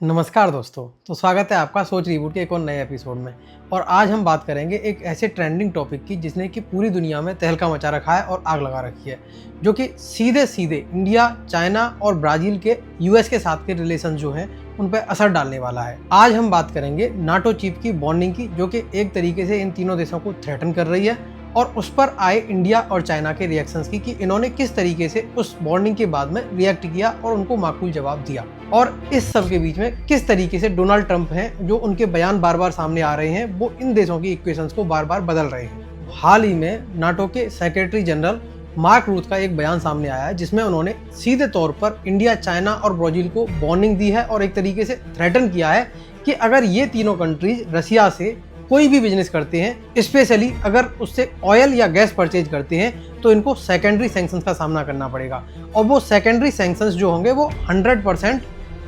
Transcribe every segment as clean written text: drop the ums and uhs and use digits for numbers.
नमस्कार दोस्तों। तो स्वागत है आपका सोच रिबूट के एक और नए एपिसोड में। और आज हम बात करेंगे एक ऐसे ट्रेंडिंग टॉपिक की जिसने कि पूरी दुनिया में तहलका मचा रखा है और आग लगा रखी है, जो कि सीधे सीधे इंडिया, चाइना और ब्राज़ील के यूएस के साथ के रिलेशन जो हैं उन पर असर डालने वाला है। आज हम बात करेंगे नाटो चीफ की बॉन्डिंग की, जो कि एक तरीके से इन तीनों देशों को थ्रेटन कर रही है, और उस पर आए इंडिया और चाइना के रिएक्शंस की कि इन्होंने किस तरीके से उस बॉन्डिंग के बाद में रिएक्ट किया और उनको माकूल जवाब दिया। और इस सब के बीच में किस तरीके से डोनाल्ड ट्रंप हैं, जो उनके बयान बार बार सामने आ रहे हैं, वो इन देशों की इक्वेशंस को बार बार बदल रहे हैं। हाल ही में नाटो के सेक्रेटरी जनरल मार्क रूट का एक बयान सामने आया है, जिसमें उन्होंने सीधे तौर पर इंडिया, चाइना और ब्राज़ील को वार्निंग दी है और एक तरीके से थ्रेटन किया है कि अगर ये तीनों कंट्रीज रसिया से कोई भी बिजनेस करते हैं, स्पेशली अगर उससे ऑयल या गैस परचेज करते हैं, तो इनको सेकेंडरी सैंक्शंस का सामना करना पड़ेगा। और वो सेकेंडरी सैंक्शंस जो होंगे वो 100%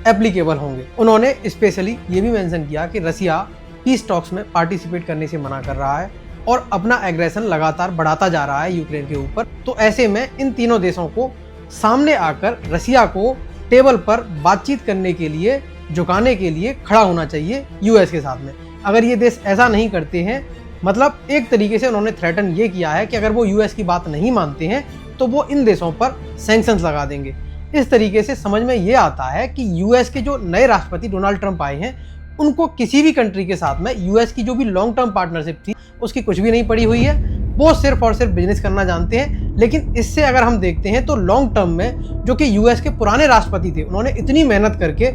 एप्लीकेबल होंगे। उन्होंने स्पेशली ये भी मेंशन किया कि रसिया पीस टॉक्स में पार्टिसिपेट करने से मना कर रहा है और अपना एग्रेशन लगातार बढ़ाता जा रहा है यूक्रेन के ऊपर। तो ऐसे में इन तीनों देशों को सामने आकर रसिया को टेबल पर बातचीत करने के लिए, झुकाने के लिए खड़ा होना चाहिए यूएस के साथ में। अगर ये देश ऐसा नहीं करते हैं, मतलब एक तरीके से उन्होंने थ्रेटन ये किया है कि अगर वो यूएस की बात नहीं मानते हैं तो वो इन देशों पर सैंक्शंस लगा देंगे। इस तरीके से समझ में ये आता है कि यूएस के जो नए राष्ट्रपति डोनाल्ड ट्रंप आए हैं, उनको किसी भी कंट्री के साथ में यूएस की जो भी लॉन्ग टर्म पार्टनरशिप थी उसकी कुछ भी नहीं पड़ी हुई है। वो सिर्फ और सिर्फ बिजनेस करना जानते हैं। लेकिन इससे अगर हम देखते हैं तो लॉन्ग टर्म में जो कि यूएस के पुराने राष्ट्रपति थे, उन्होंने इतनी मेहनत करके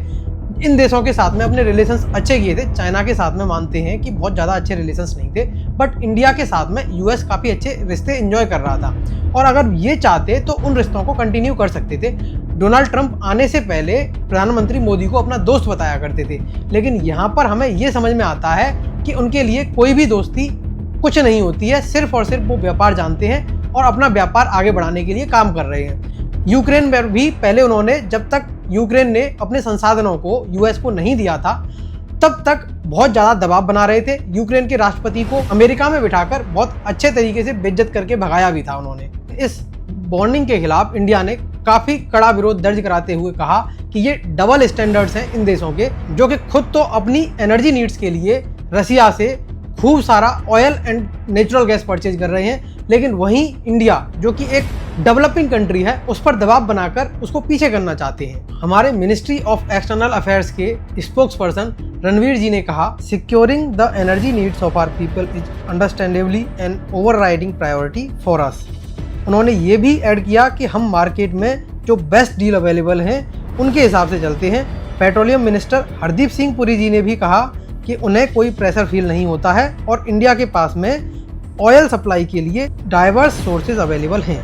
इन देशों के साथ में अपने रिलेशंस अच्छे किए थे। चाइना के साथ में मानते हैं कि बहुत ज़्यादा अच्छे रिलेशंस नहीं थे, बट इंडिया के साथ में यूएस काफ़ी अच्छे रिश्ते एंजॉय कर रहा था, और अगर ये चाहते तो उन रिश्तों को कंटिन्यू कर सकते थे। डोनाल्ड ट्रंप आने से पहले प्रधानमंत्री मोदी को अपना दोस्त बताया करते थे, लेकिन यहाँ पर हमें ये समझ में आता है कि उनके लिए कोई भी दोस्ती कुछ नहीं होती है। सिर्फ और सिर्फ वो व्यापार जानते हैं और अपना व्यापार आगे बढ़ाने के लिए काम कर रहे हैं। यूक्रेन में भी पहले उन्होंने, जब तक यूक्रेन ने अपने संसाधनों को यूएस को नहीं दिया था, तब तक बहुत ज़्यादा दबाव बना रहे थे। यूक्रेन के राष्ट्रपति को अमेरिका में बिठाकर बहुत अच्छे तरीके से बेइज्जत करके भगाया भी था उन्होंने। इस बॉन्डिंग के खिलाफ इंडिया ने काफ़ी कड़ा विरोध दर्ज कराते हुए कहा कि ये डबल स्टैंडर्ड्स हैं इन देशों के, जो कि खुद तो अपनी एनर्जी नीड्स के लिए रसिया से खूब सारा oil and natural gas purchase कर रहे हैं, लेकिन वहीं इंडिया, जो कि एक डेवलपिंग कंट्री है, उस पर दबाव बनाकर उसको पीछे करना चाहते हैं। हमारे मिनिस्ट्री ऑफ एक्सटर्नल अफेयर्स के स्पोक्स पर्सन रणवीर जी ने कहा, securing the energy needs of our people is understandably an overriding priority for us. उन्होंने ये भी ऐड किया कि हम मार्केट में जो बेस्ट डील अवेलेबल हैं उनके हिसाब से चलते हैं। पेट्रोलियम मिनिस्टर हरदीप सिंह पुरी जी ने भी कहा कि उन्हें कोई प्रेशर फील नहीं होता है और इंडिया के पास में ऑयल सप्लाई के लिए डाइवर्स सोर्सेज अवेलेबल हैं।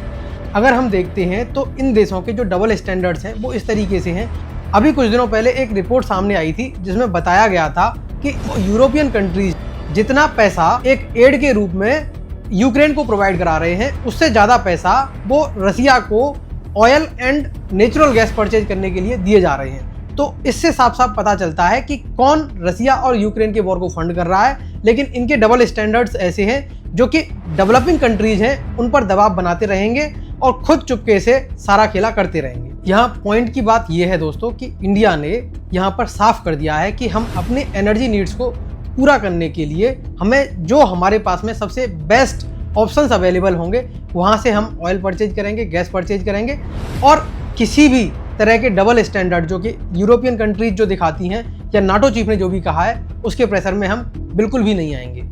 अगर हम देखते हैं तो इन देशों के जो डबल स्टैंडर्ड्स हैं वो इस तरीके से हैं। अभी कुछ दिनों पहले एक रिपोर्ट सामने आई थी जिसमें बताया गया था कि यूरोपियन कंट्रीज जितना पैसा एक एड के रूप में यूक्रेन को प्रोवाइड करा रहे हैं, उससे ज़्यादा पैसा वो रसिया को oil and natural gas purchase करने के लिए दिए जा रहे हैं। तो इससे साफ साफ पता चलता है कि कौन रसिया और यूक्रेन के वॉर को फंड कर रहा है। लेकिन इनके डबल स्टैंडर्ड्स ऐसे हैं जो कि डेवलपिंग कंट्रीज हैं उन पर दबाव बनाते रहेंगे और खुद चुपके से सारा खेला करते रहेंगे। यहाँ पॉइंट की बात यह है दोस्तों कि इंडिया ने यहाँ पर साफ कर दिया है कि हम अपने एनर्जी नीड्स को पूरा करने के लिए हमें जो हमारे पास में सबसे बेस्ट ऑप्शंस अवेलेबल होंगे वहाँ से हम ऑयल परचेज करेंगे, गैस परचेज करेंगे, और किसी भी तरह के डबल स्टैंडर्ड जो कि यूरोपियन कंट्रीज जो दिखाती हैं या नाटो चीफ ने जो भी कहा है उसके प्रेशर में हम बिल्कुल भी नहीं आएंगे।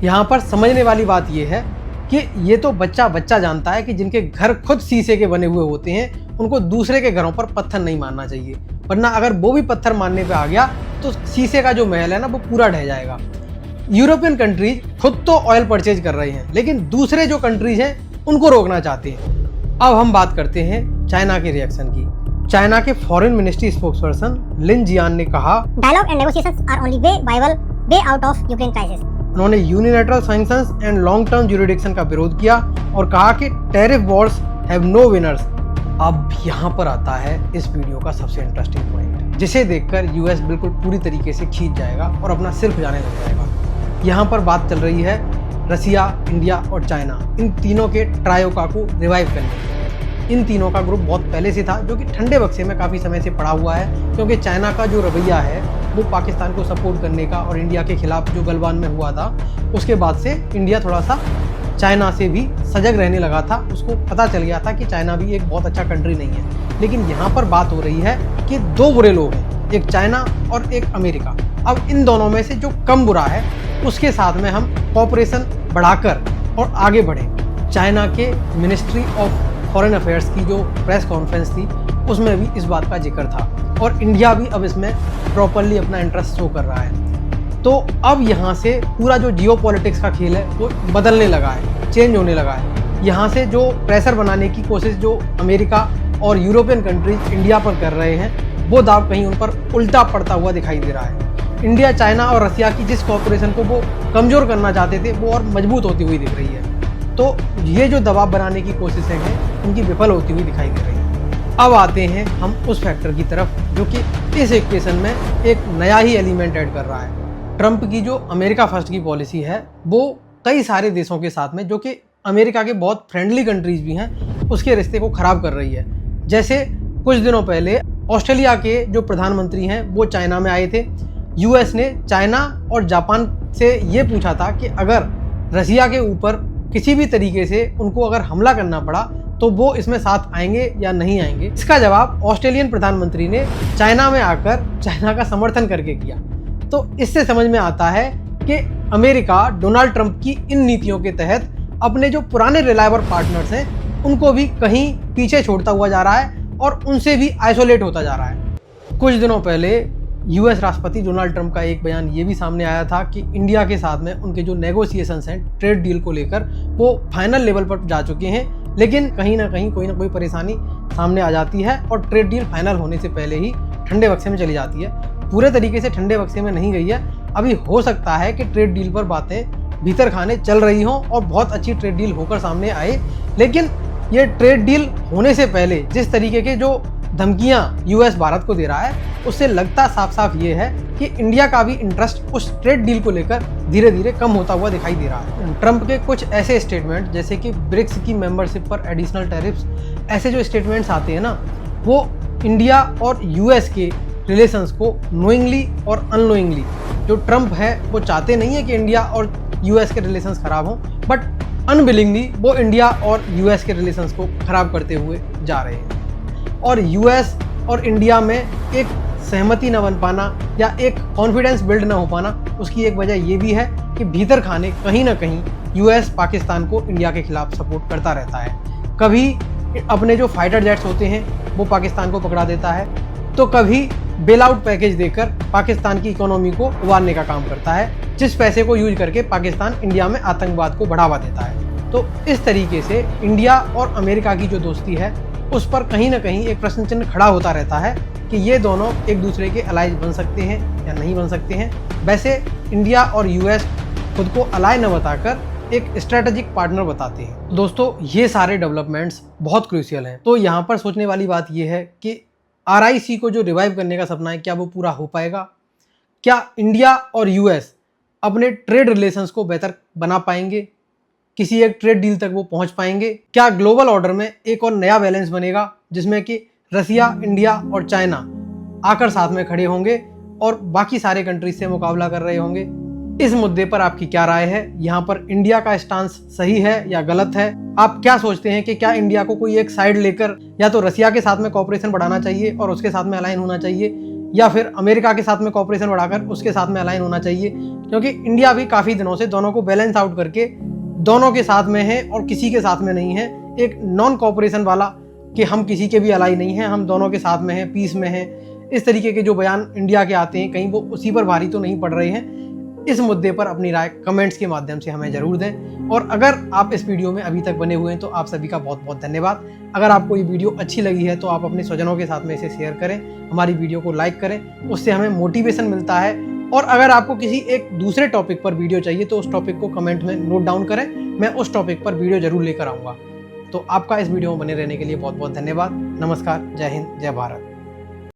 यहाँ पर समझने वाली बात यह है कि ये तो बच्चा बच्चा जानता है कि जिनके घर खुद शीशे के बने हुए होते हैं उनको दूसरे के घरों पर पत्थर नहीं मारना चाहिए, वरना अगर वो भी पत्थर मारने पे आ गया तो शीशे का जो महल है ना वो पूरा ढह जाएगा। यूरोपियन कंट्रीज खुद तो ऑयल परचेज कर रहे हैं, लेकिन दूसरे जो कंट्रीज हैं उनको रोकना चाहते हैं। अब हम बात करते हैं चाइना के रिएक्शन की। चाइना के foreign ministry spokesperson Lin Jian ने कहा, dialogue and negotiations are only viable way out of Ukraine crisis. उन्होंने unilateral sanctions and long term jurisdiction का विरोध किया और कहा कि tariff wars have no winners. अब यहाँ पर आता है इस वीडियो का सबसे इंटरेस्टिंग पॉइंट, जिसे देखकर यूएस बिल्कुल पूरी तरीके से खींच जाएगा और अपना सिर खुजाने लग जाएगा। यहाँ पर बात चल रही है रसिया, इंडिया और चाइना, इन तीनों के ट्रायोका को रिवाइव करने की। इन तीनों का ग्रुप बहुत पहले से था, जो कि ठंडे बक्से में काफ़ी समय से पड़ा हुआ है, क्योंकि चाइना का जो रवैया है वो पाकिस्तान को सपोर्ट करने का और इंडिया के खिलाफ जो गलवान में हुआ था, उसके बाद से इंडिया थोड़ा सा चाइना से भी सजग रहने लगा था। उसको पता चल गया था कि चाइना भी एक बहुत अच्छा कंट्री नहीं है। लेकिन यहाँ पर बात हो रही है कि दो बुरे लोग हैं, एक चाइना और एक अमेरिका। अब इन दोनों में से जो कम बुरा है उसके साथ में हम कोऑपरेशन बढ़ाकर और आगे बढ़ें। चाइना के मिनिस्ट्री ऑफ फॉरेन अफेयर्स की जो प्रेस कॉन्फ्रेंस थी उसमें भी इस बात का जिक्र था और इंडिया भी अब इसमें प्रॉपरली अपना इंटरेस्ट शो कर रहा है। तो अब यहाँ से पूरा जो जियो पॉलिटिक्स का खेल है वो बदलने लगा है, चेंज होने लगा है। यहाँ से जो प्रेशर बनाने की कोशिश जो अमेरिका और यूरोपियन कंट्रीज इंडिया पर कर रहे हैं, वो दाव कहीं उन पर उल्टा पड़ता हुआ दिखाई दे रहा है। इंडिया, चाइना और रसिया की जिस कॉपरेशन को वो कमज़ोर करना चाहते थे वो और मजबूत होती हुई दिख रही है। तो ये जो दबाव बनाने की कोशिशें हैं उनकी विफल होती हुई दिखाई दे रही है। अब आते हैं हम उस फैक्टर की तरफ जो कि इस इक्वेशन में एक नया ही एलिमेंट ऐड कर रहा है। ट्रंप की जो अमेरिका फर्स्ट की पॉलिसी है वो कई सारे देशों के साथ में, जो कि अमेरिका के बहुत फ्रेंडली कंट्रीज भी हैं, उसके रिश्ते को ख़राब कर रही है। जैसे कुछ दिनों पहले ऑस्ट्रेलिया के जो प्रधानमंत्री हैं वो चाइना में आए थे। यूएस ने चाइना और जापान से ये पूछा था कि अगर रसिया के ऊपर किसी भी तरीके से उनको अगर हमला करना पड़ा तो वो इसमें साथ आएंगे या नहीं आएंगे। इसका जवाब ऑस्ट्रेलियन प्रधानमंत्री ने चाइना में आकर चाइना का समर्थन करके किया। तो इससे समझ में आता है कि अमेरिका डोनाल्ड ट्रंप की इन नीतियों के तहत अपने जो पुराने रिलायबल पार्टनर्स हैं उनको भी कहीं पीछे छोड़ता हुआ जा रहा है और उनसे भी आइसोलेट होता जा रहा है। कुछ दिनों पहले यूएस राष्ट्रपति डोनाल्ड ट्रंप का एक बयान ये भी सामने आया था कि इंडिया के साथ में उनके जो नेगोशिएशंस हैं ट्रेड डील को लेकर वो फाइनल लेवल पर जा चुके हैं, लेकिन कहीं ना कहीं कोई ना कोई परेशानी सामने आ जाती है और ट्रेड डील फाइनल होने से पहले ही ठंडे बक्से में चली जाती है। पूरे तरीके से ठंडे बक्से में नहीं गई है। अभी हो सकता है कि ट्रेड डील पर बातें भीतर खाने चल रही हों और बहुत अच्छी ट्रेड डील होकर सामने आए, लेकिन ये ट्रेड डील होने से पहले जिस तरीके के जो धमकियां यूएस भारत को दे रहा है उससे लगता साफ साफ ये है कि इंडिया का भी इंटरेस्ट उस ट्रेड डील को लेकर धीरे धीरे कम होता हुआ दिखाई दे रहा है। ट्रंप के कुछ ऐसे स्टेटमेंट जैसे कि ब्रिक्स की मेंबरशिप पर एडिशनल टैरिफ्स, ऐसे जो स्टेटमेंट्स आते हैं ना, वो इंडिया और यूएस के रिलेशंस को नोइंगली और अननोइंगली, जो ट्रंप है वो चाहते नहीं है कि इंडिया और यूएस के रिलेशंस खराब हों, बट अनविलिंगली वो इंडिया और यूएस के रिलेशंस को खराब करते हुए जा रहे हैं। और यूएस और इंडिया में एक सहमति न बन पाना या एक कॉन्फिडेंस बिल्ड न हो पाना, उसकी एक वजह ये भी है कि भीतर खाने कहीं ना कहीं यूएस पाकिस्तान को इंडिया के खिलाफ सपोर्ट करता रहता है। कभी अपने जो फाइटर जेट्स होते हैं वो पाकिस्तान को पकड़ा देता है, तो कभी बेल आउट पैकेज देकर पाकिस्तान की इकोनॉमी को उबारने का काम करता है, जिस पैसे को यूज करके पाकिस्तान इंडिया में आतंकवाद को बढ़ावा देता है। तो इस तरीके से इंडिया और अमेरिका की जो दोस्ती है उस पर कहीं ना कहीं एक प्रश्न चिन्ह खड़ा होता रहता है कि ये दोनों एक दूसरे के अलाइज बन सकते हैं या नहीं बन सकते हैं। वैसे इंडिया और यूएस खुद को अलाय न बताकर एक स्ट्रेटेजिक पार्टनर बताते हैं। दोस्तों, ये सारे डेवलपमेंट्स बहुत क्रूशियल हैं। तो यहाँ पर सोचने वाली बात ये है कि RIC को जो रिवाइव करने का सपना है, क्या वो पूरा हो पाएगा? क्या इंडिया और यूएस अपने ट्रेड रिलेशंस को बेहतर बना पाएंगे? किसी एक ट्रेड डील तक वो पहुंच पाएंगे? क्या ग्लोबल ऑर्डर में एक और नया बैलेंस बनेगा जिसमें कि रसिया, इंडिया और चाइना आकर साथ में खड़े होंगे और बाकी सारे कंट्रीज से मुकाबला कर रहे होंगे? इस मुद्दे पर आपकी क्या राय है? यहाँ पर इंडिया का स्टांस सही है या गलत है? आप क्या सोचते हैं कि क्या इंडिया को कोई एक साइड लेकर या तो रसिया के साथ में कॉपरेशन बढ़ाना चाहिए और उसके साथ में अलाइन होना चाहिए, या फिर अमेरिका के साथ में कॉपरेशन बढ़ाकर उसके साथ में अलाइन होना चाहिए? क्योंकि इंडिया भी काफ़ी दिनों से दोनों को बैलेंस आउट करके दोनों के साथ में है और किसी के साथ में नहीं है, एक नॉन कॉपरेशन वाला कि हम किसी के भी अलाई नहीं हैं, हम दोनों के साथ में हैं, पीस में हैं, इस तरीके के जो बयान इंडिया के आते हैं कहीं वो उसी पर भारी तो नहीं पड़ रहे हैं? इस मुद्दे पर अपनी राय कमेंट्स के माध्यम से हमें ज़रूर दें। और अगर आप इस वीडियो में अभी तक बने हुए हैं तो आप सभी का बहुत बहुत धन्यवाद। अगर आपको ये वीडियो अच्छी लगी है तो आप अपने स्वजनों के साथ में इसे शेयर करें, हमारी वीडियो को लाइक करें, उससे हमें मोटिवेशन मिलता है। और अगर आपको किसी एक दूसरे टॉपिक पर वीडियो चाहिए तो उस टॉपिक को कमेंट में नोट डाउन करें, मैं उस टॉपिक पर वीडियो जरूर लेकर आऊँगा। तो आपका इस वीडियो में बने रहने के लिए बहुत बहुत धन्यवाद। नमस्कार, जय हिंद, जय भारत।